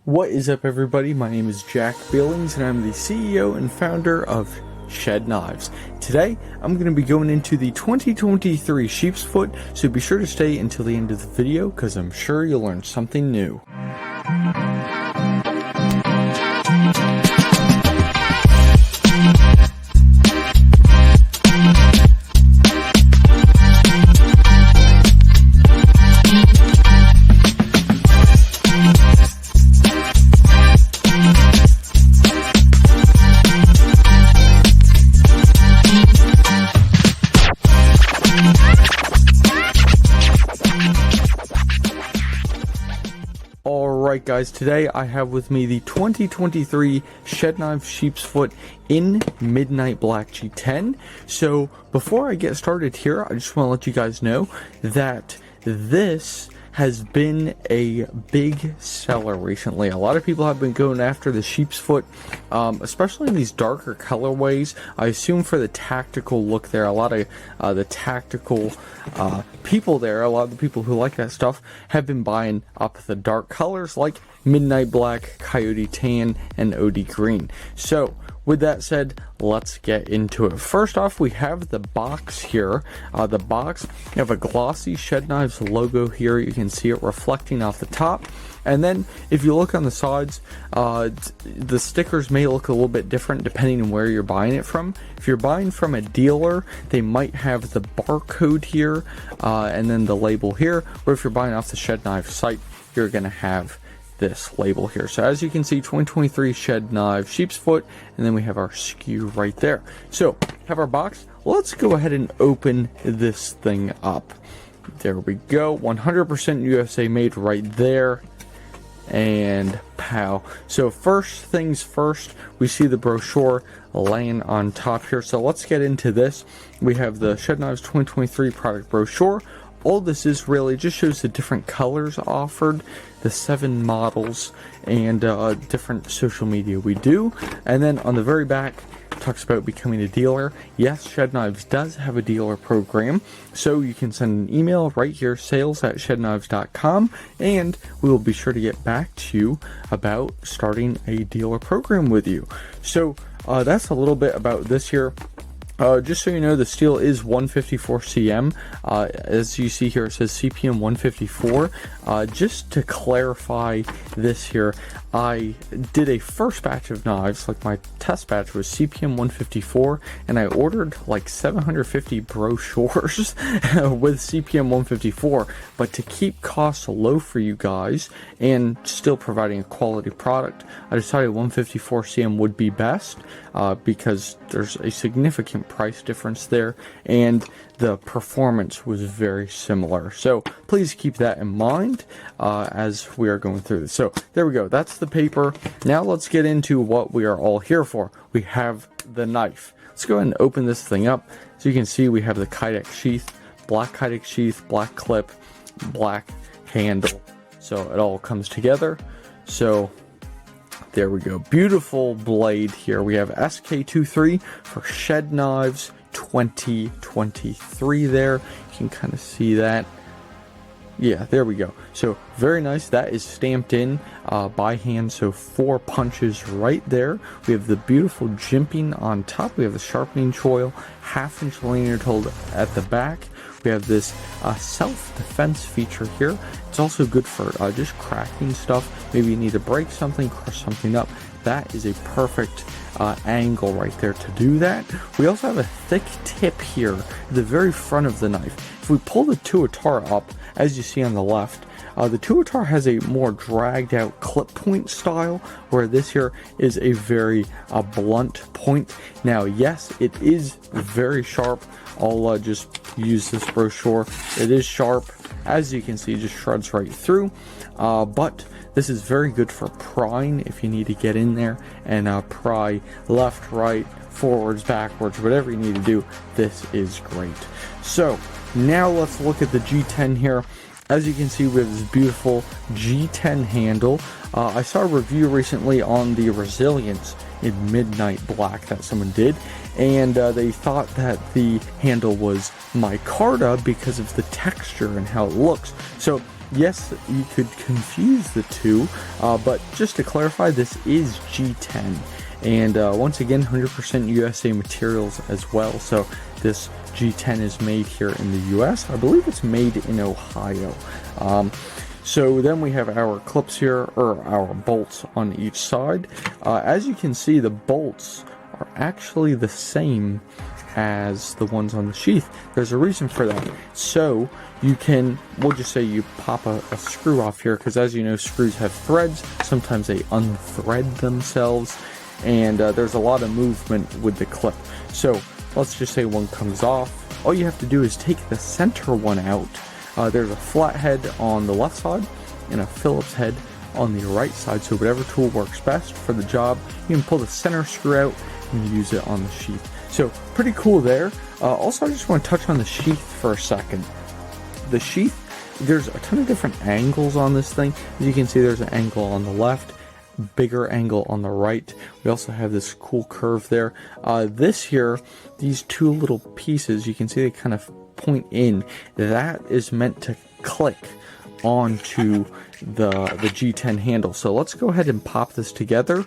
What is up, everybody? My name is Jack Billings and I'm the CEO and founder of Shedknives. Today I'm going to be going into the 2023 Sheepsfoot, so be sure to stay until the end of the video because I'm sure you'll learn something new. Alright guys, today I have with me the 2023 Shedknives Sheepsfoot in Midnight Black G10. So before I get started here, I just want to let you guys know that this has been a big seller recently. A lot of people have been going after the Sheepsfoot, especially in these darker colorways. I assume for the tactical look there, a lot of the tactical people there, a lot of the people who like that stuff, have been buying up the dark colors like Midnight Black, Coyote Tan, and OD Green. So with that said, let's get into it. First off, we have the box here. The box, you have a glossy Shedknives logo here. You can see it reflecting off the top. And then if you look on the sides, the stickers may look a little bit different depending on where you're buying it from. If you're buying from a dealer, they might have the barcode here and then the label here. Or if you're buying off the Shedknives site, you're going to have this label here. So as you can see, 2023 Shedknives Sheepsfoot, and then we have our SKU right there. So have our box. Let's go ahead and open this thing up. There we go. 100% USA made right there. And pow. So first things first, we see the brochure laying on top here. So let's get into this. We have the Shedknives 2023 product brochure. All this is really just shows the different colors offered, the 7 models, and different social media we do. And then on the very back, talks about becoming a dealer. Yes, Shedknives does have a dealer program, so you can send an email right here, sales@shedknives.com, and we will be sure to get back to you about starting a dealer program with you. So that's a little bit about this here. Just so you know, the steel is 154 cm. As you see here, it says CPM 154. Just to clarify this here, I did a first batch of knives, like my test batch was CPM 154, and I ordered like 750 brochures with CPM 154. But to keep costs low for you guys and still providing a quality product, I decided 154 cm would be best because there's a significant price difference there, and the performance was very similar. So please keep that in mind as we are going through this. So there we go. That's the paper. Now let's get into what we are all here for. We have the knife. Let's go ahead and open this thing up. So you can see we have the Kydex sheath, black Kydex sheath, black clip, black handle. So it all comes together. So there we go. Beautiful blade here. We have SK23 for Shedknives 2023 there. You can kind of see that. Yeah, there we go. So very nice. That is stamped in by hand. So 4 punches right there. We have the beautiful jimping on top. We have the sharpening choil, 1/2 inch lanyard hold at the back. We have this self-defense feature here. It's also good for just cracking stuff. Maybe you need to break something, crush something up. That is a perfect angle right there to do that. We also have a thick tip here at the very front of the knife. If we pull the Tuatara up, as you see on the left, the Tuatara has a more dragged out clip point style, where this here is a very blunt point. Now, yes, it is very sharp. I'll just use this brochure. It is sharp. As you can see, it just shreds right through. But this is very good for prying if you need to get in there and pry left, right, forwards, backwards, whatever you need to do. This is great. So now let's look at the G10 here. As you can see, we have this beautiful G10 handle. I saw a review recently on the resilience in Midnight Black that someone did, and they thought that the handle was micarta because of the texture and how it looks. So yes, you could confuse the two, but just to clarify, this is G10. And once again, 100% USA materials as well. So this G10 is made here in the US. I believe it's made in Ohio. So then we have our clips here, or our bolts on each side. As you can see, the bolts are actually the same as the ones on the sheath. There's a reason for that. So you can, we'll just say you pop a screw off here, because as you know, screws have threads. Sometimes they unthread themselves, and there's a lot of movement with the clip. So let's just say one comes off. All you have to do is take the center one out. There's a flat head on the left side and a Phillips head on the right side, so whatever tool works best for the job. You can pull the center screw out and use it on the sheath. So pretty cool there. Also, I just want to touch on the sheath for a second. The sheath, there's a ton of different angles on this thing. As you can see, there's an angle on the left, bigger angle on the right. We also have this cool curve there. This here, these two little pieces, you can see they kind of point in. That is meant to click onto the G10 handle. So let's go ahead and pop this together.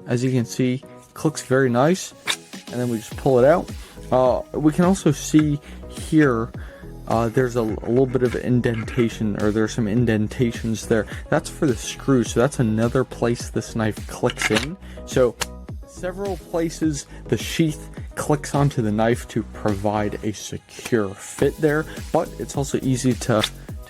As you can see, clicks very nice, and then we just pull it out. We can also see here there's a little bit of indentation, or there's some indentations there. That's for the screw, so that's another place this knife clicks in. So several places the sheath clicks onto the knife to provide a secure fit there, but it's also easy to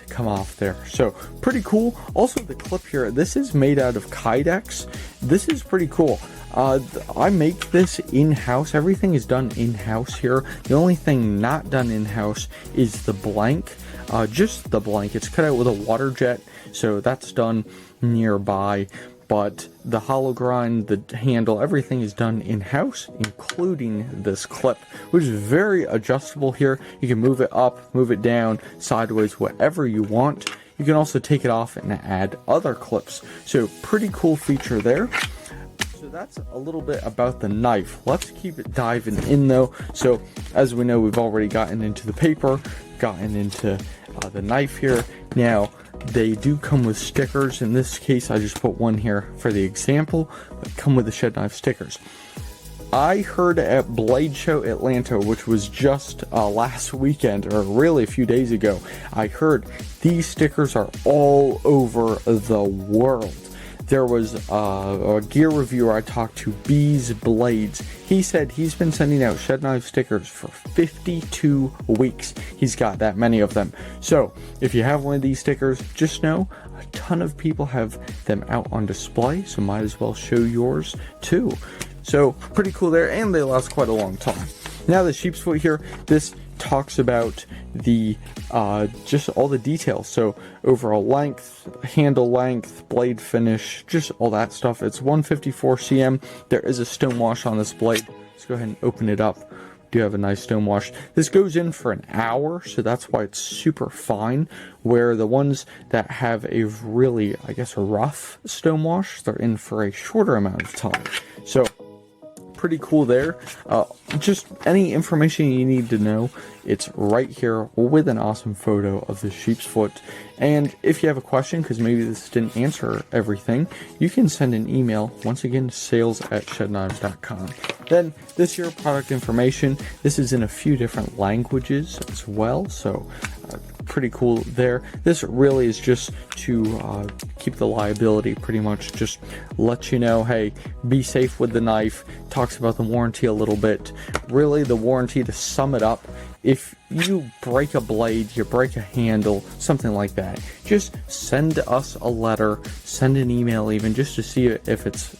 come off there. So pretty cool. Also, the clip here, this is made out of Kydex. This is pretty cool. I make this in-house. Everything is done in-house here. The only thing not done in-house is the blank. Just the blank. It's cut out with a water jet, so that's done nearby. But the hollow grind, the handle, everything is done in-house, including this clip, which is very adjustable here. You can move it up, move it down, sideways, whatever you want. You can also take it off and add other clips. So pretty cool feature there. So that's a little bit about the knife. Let's keep it diving in though. So as we know, we've already gotten into the paper, gotten into the knife here. Now, they do come with stickers. In this case, I just put one here for the example, but come with the shed knife stickers. I heard at Blade Show Atlanta, which was just last weekend, or really a few days ago, I heard these stickers are all over the world. There was a gear reviewer I talked to, Bees Blades. He said he's been sending out shed knife stickers for 52 weeks. He's got that many of them. So if you have one of these stickers, just know a ton of people have them out on display, so might as well show yours too. So pretty cool there, and they last quite a long time. Now the Sheepsfoot here, this talks about the just all the details. So overall length, handle length, blade finish, just all that stuff. It's 154 cm. There is a stone wash on this blade. Let's go ahead and open it up. We do have a nice stone wash. This goes in for an hour, so that's why it's super fine, where the ones that have a really, I guess, a rough stone wash, they're in for a shorter amount of time. So pretty cool there. Just any information you need to know, it's right here with an awesome photo of the Sheepsfoot. And if you have a question, because maybe this didn't answer everything, you can send an email, once again, sales@shedknives.com. Then this here product information, this is in a few different languages as well, so pretty cool there. This really is just to keep the liability, pretty much just let you know, hey, be safe with the knife. Talks about the warranty a little bit. Really, the warranty, to sum it up, if you break a blade, you break a handle, something like that, just send us a letter, send an email even, just to see if it's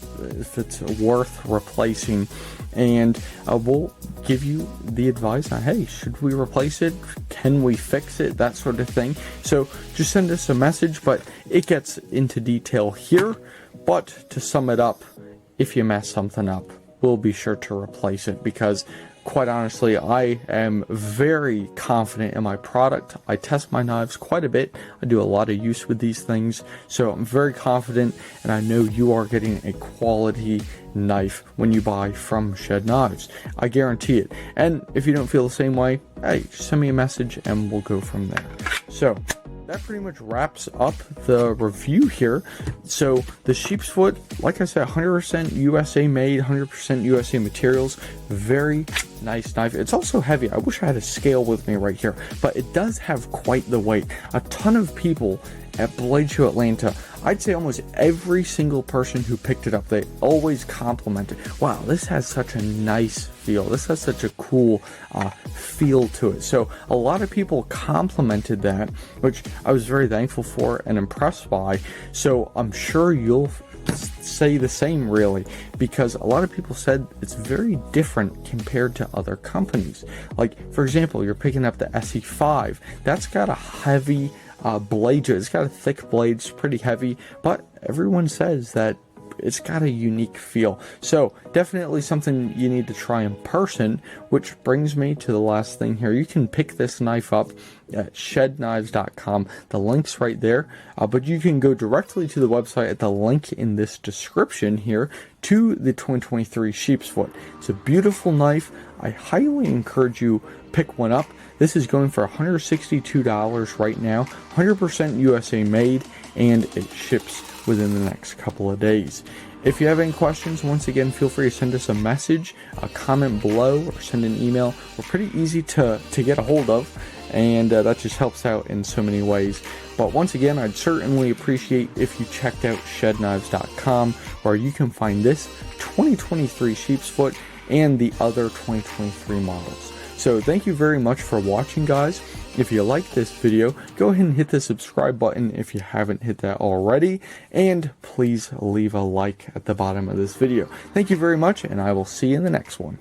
worth replacing, and we'll give you the advice on, hey, should we replace it? Can we fix it? That sort of thing. So just send us a message, but it gets into detail here. But to sum it up, if you mess something up, we'll be sure to replace it, because quite honestly, I am very confident in my product. I test my knives quite a bit. I do a lot of use with these things, so I'm very confident, and I know you are getting a quality knife when you buy from Shed Knives. I guarantee it. And if you don't feel the same way, hey, just send me a message and we'll go from there. So that pretty much wraps up the review here. So the Sheepsfoot, like I said, 100% USA made, 100% USA materials, very nice knife. It's also heavy. I wish I had a scale with me right here, but it does have quite the weight. A ton of people at Blade Show Atlanta, I'd say almost every single person who picked it up, they always complimented, wow, this has such a nice feel. This has such a cool feel to it. So a lot of people complimented that, which I was very thankful for and impressed by. So I'm sure you'll say the same, really, because a lot of people said it's very different compared to other companies. Like, for example, you're picking up the SE5. That's got a heavy blade. It's got a thick blade. It's pretty heavy, but everyone says that it's got a unique feel. So definitely something you need to try in person, which brings me to the last thing here. You can pick this knife up at shedknives.com. The link's right there, but you can go directly to the website at the link in this description here to the 2023 Sheepsfoot. It's a beautiful knife. I highly encourage you pick one up. This is going for $162 right now, 100% USA made, and it ships within the next couple of days. If you have any questions, once again, feel free to send us a message, a comment below, or send an email. We're pretty easy to get a hold of, and that just helps out in so many ways. But once again, I'd certainly appreciate if you checked out shedknives.com, where you can find this 2023 Sheepsfoot and the other 2023 models. So thank you very much for watching, guys. If you like this video, go ahead and hit the subscribe button if you haven't hit that already, and please leave a like at the bottom of this video. Thank you very much, and I will see you in the next one.